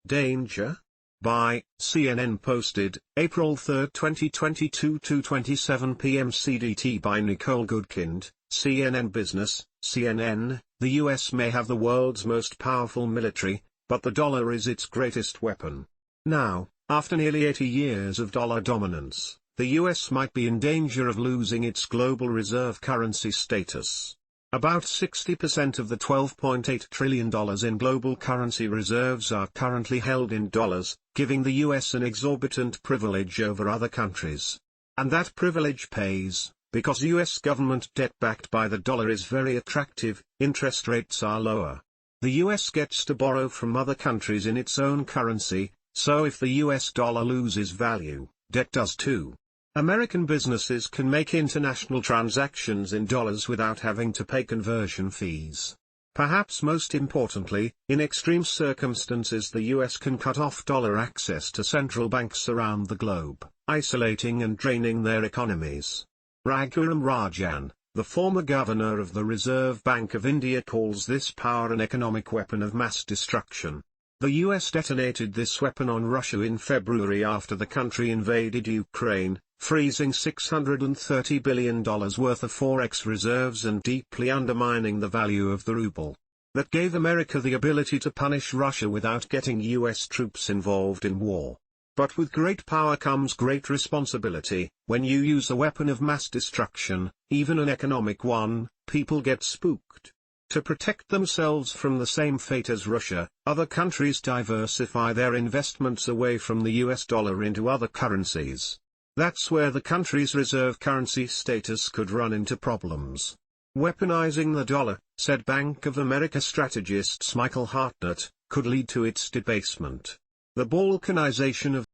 Danger? By CNN posted, April 3, 2022 2:27 p.m. CDT by Nicole Goodkind, CNN Business. CNN, the US may have the world's most powerful military, but the dollar is its greatest weapon. Now, after nearly 80 years of dollar dominance, the US might be in danger of losing its global reserve currency status. About 60% of the $12.8 trillion in global currency reserves are currently held in dollars, giving the US an exorbitant privilege over other countries. And that privilege pays, because US government debt backed by the dollar is very attractive, interest rates are lower. The US gets to borrow from other countries in its own currency, so if the US dollar loses value, debt does too. American businesses can make international transactions in dollars without having to pay conversion fees. Perhaps most importantly, in extreme circumstances the US can cut off dollar access to central banks around the globe, isolating and draining their economies. Raghuram Rajan, the former governor of the Reserve Bank of India, calls this power an economic weapon of mass destruction. The US detonated this weapon on Russia in February after the country invaded Ukraine, freezing $630 billion worth of forex reserves and deeply undermining the value of the ruble. That gave America the ability to punish Russia without getting US troops involved in war. But with great power comes great responsibility. When you use a weapon of mass destruction, even an economic one, people get spooked. To protect themselves from the same fate as Russia, other countries diversify their investments away from the US dollar into other currencies. That's where the country's reserve currency status could run into problems. Weaponizing the dollar, said Bank of America strategist Michael Hartnett, could lead to its debasement. The balkanization of